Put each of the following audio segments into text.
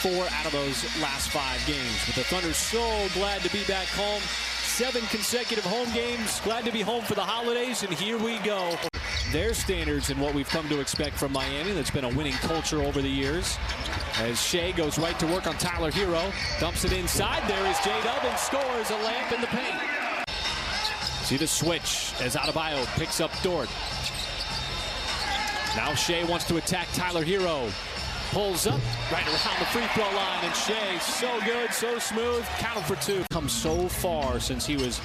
4 out of those last 5 games. But the Thunder so glad to be back home. 7 consecutive home games. Glad to be home for the holidays, and here we go. Their standards and what we've come to expect from Miami. That's been a winning culture over the years. As Shai goes right to work on Tyler Hero. Dumps it inside. There is J-Dub and scores a layup in the paint. See the switch as Adebayo picks up Dort. Now Shai wants to attack Tyler Hero. Pulls up right around the free throw line, and Shai, so good, so smooth, counted for 2. Come so far since he was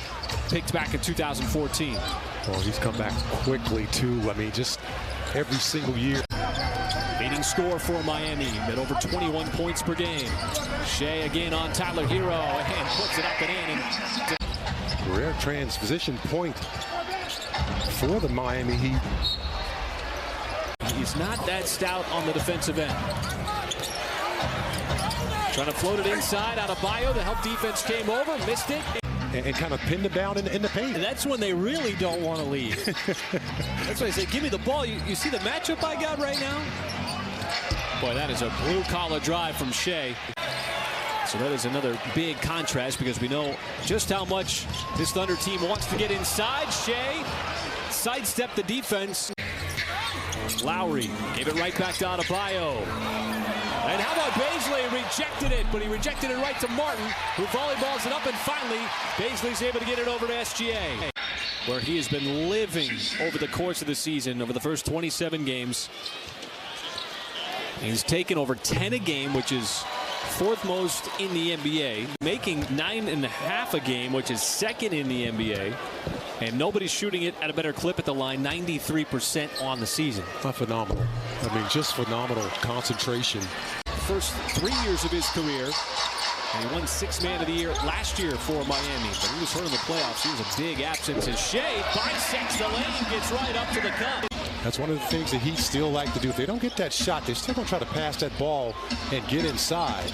picked back in 2014. Well, he's come back quickly too. I mean, just every single year. Leading score for Miami at over 21 points per game. Shai again on Tyler Hero and puts it up and in. Rare transition point for the Miami Heat. He's not that stout on the defensive end. Trying to float it inside. Adebayo, the help defense came over, missed it. And kind of pinned it down in the paint. And that's when they really don't want to leave. That's why I say, give me the ball. You see the matchup I got right now? Boy, that is a blue-collar drive from Shai. So that is another big contrast because we know just how much this Thunder team wants to get inside. Shai sidestepped the defense. Lowry gave it right back to Adebayo. And how about Bazley? Rejected it, but he rejected it right to Martin, who volleyballs it up, and finally, Bazley's able to get it over to SGA, where he has been living over the course of the season, over the first 27 games. He's taken over 10 a game, which is 4th most in the NBA, making 9.5 a game, which is 2nd in the NBA. And nobody's shooting it at a better clip at the line, 93% on the season. Phenomenal. I mean, just phenomenal concentration. First 3 years of his career, and he won 6th Man of the Year last year for Miami. But he was hurt in the playoffs. He was a big absence. And Shai bisects the lane, gets right up to the cup. That's one of the things that he still like to do. If they don't get that shot, they're still going to try to pass that ball and get inside.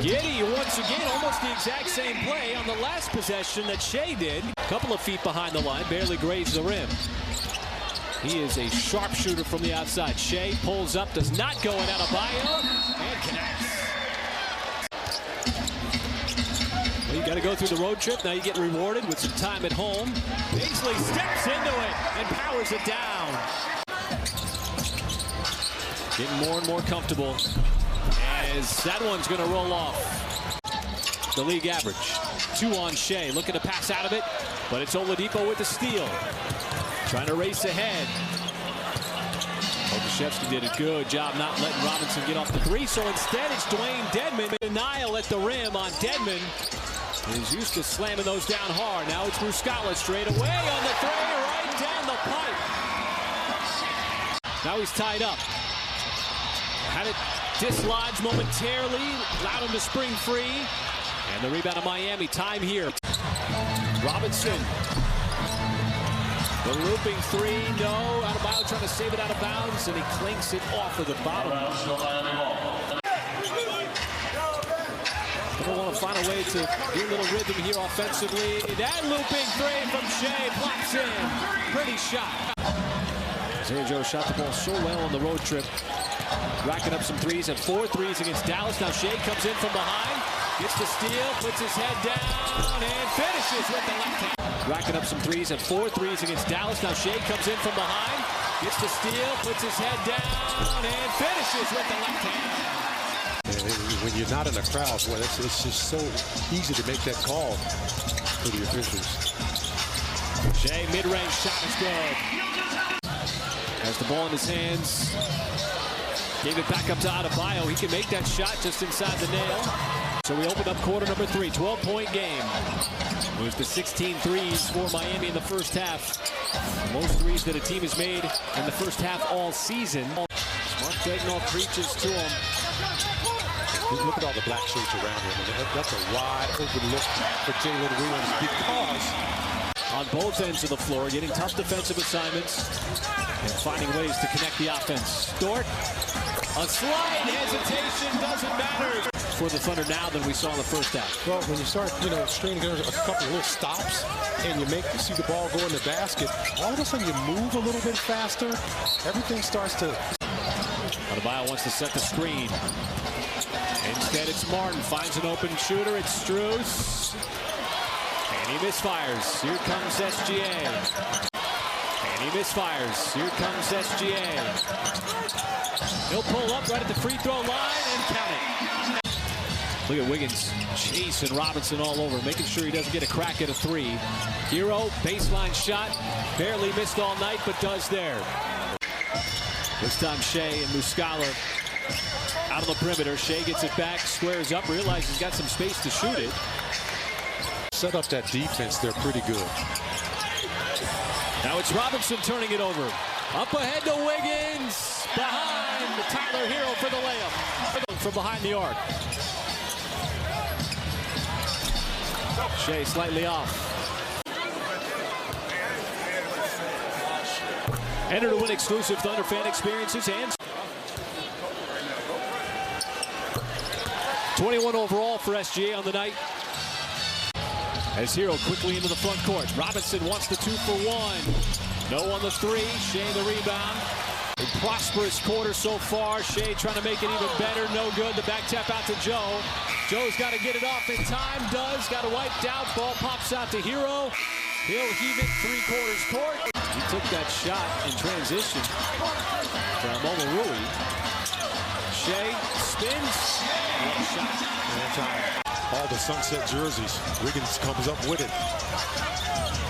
Giddey once again, almost the exact same play on the last possession that Shai did. A couple of feet behind the line, barely grazed the rim. He is a sharpshooter from the outside. Shai pulls up, does not go in. Adebayo, and connects. Well, you got to go through the road trip. Now you get rewarded with some time at home. Bazley steps into it and powers it down. Getting more and more comfortable. As that one's going to roll off the league average. 2 on Shai, looking to pass out of it, but it's Oladipo with the steal. Trying to race ahead. Olszewski did a good job not letting Robinson get off the 3, so instead it's Dwayne Dedmon. Denial at the rim on Dedmon. He's used to slamming those down hard. Now it's Muscala straight away on the 3, right down the pipe. Now he's tied up. Had it dislodged momentarily, allowed him to spring free. And the rebound of Miami, time here. Robinson. The looping 3, no. Adebayo trying to save it out of bounds, and he clinks it off of the bottom. They want to find a way to get a little rhythm here offensively. That looping 3 from Shai pops in. Pretty shot. Isaiah Joe shot the ball so well on the road trip. Racking up some threes, and 4 threes against Dallas. Now Shai comes in from behind, gets the steal, puts his head down, and finishes with the left hand. Racking up some threes, and 4 threes against Dallas. Now Shai comes in from behind, gets the steal, puts his head down, and finishes with the left hand. When you're not in a crowd, boy, it's just so easy to make that call for the officials. Shai, mid-range shot is good. Has the ball in his hands. Gave it back up to Adebayo. He can make that shot just inside the nail. So we open up quarter number 3, 12-point game. Moves to 16 threes for Miami in the first half. Most threes that a team has made in the first half all season. Mark Daigneault preaches to him. Look at all the black shirts around him. That's a wide open look for Jalen Williams because on both ends of the floor, getting tough defensive assignments and finding ways to connect the offense. Dort, a slight hesitation, doesn't matter for the Thunder now than we saw in the first half. Well, when you start, stringing together a couple of little stops and you see the ball go in the basket, all of a sudden you move a little bit faster, everything starts to... Adebayo wants to set the screen. it's Martin. Finds an open shooter. It's Strus. And he misfires. Here comes SGA. And he misfires. Here comes SGA. He'll pull up right at the free throw line and count it. Look at Wiggins chasing Robinson all over, making sure he doesn't get a crack at a three. Hero, baseline shot. Barely missed all night, but does there. This time Shai and Muscala out on the perimeter. Shai gets it back, squares up, realizes he's got some space to shoot it. Set up that defense, they're pretty good. Now it's Robinson turning it over. Up ahead to Wiggins. Behind the Tyler Hero for the layup. From behind the arc. Shai slightly off. Enter to win exclusive Thunder fan experiences and 21 overall for SGA on the night. As Hero quickly into the front court. Robinson wants the 2 for 1. No on the 3. Shai the rebound. A prosperous quarter so far. Shai trying to make it even better. No good. The back tap out to Joe. Joe's got to get it off in time. Does. Got it wiped out. Ball pops out to Hero. He'll heave it 3/4 court. He took that shot in transition from Omarui. Shai spins. One shot. All the sunset jerseys. Wiggins comes up with it.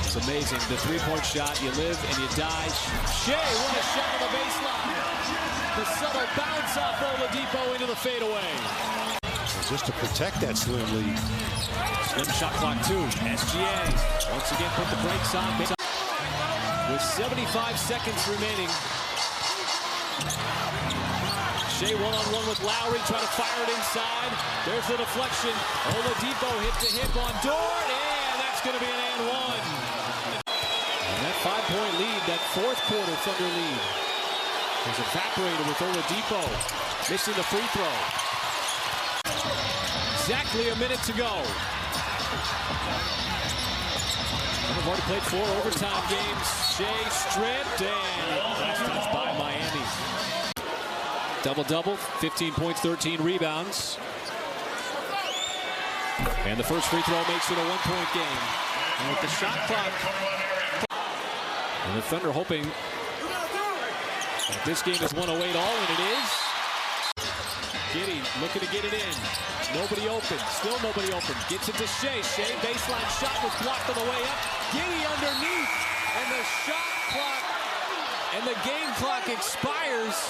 It's amazing. The 3-point shot. You live and you die. Shai, what a shot on the baseline. The subtle bounce off Oladipo into the fadeaway. Just to protect that slim lead. Slim shot clock 2. SGA once again put the brakes on. With 75 seconds remaining. Shai one-on-one with Lowry, trying to fire it inside. There's the deflection. Oladipo hit the hip on Dort, and that's going to be an and one. And that 5-point lead, that fourth quarter Thunder lead, has evaporated with Oladipo missing the free throw. Exactly a minute to go. We've already played 4 overtime games. Shai stripped, and last touch by Miami. Double-double, 15 points, 13 rebounds. And the first free throw makes it a 1-point game. And with the shot clock. And the Thunder hoping that this game is 108 all, and it is. Giddey looking to get it in. Nobody open. Still nobody open. Gets it to Shai. Shai, baseline shot was blocked on the way up. Giddey underneath. And the shot clock and the game clock expires.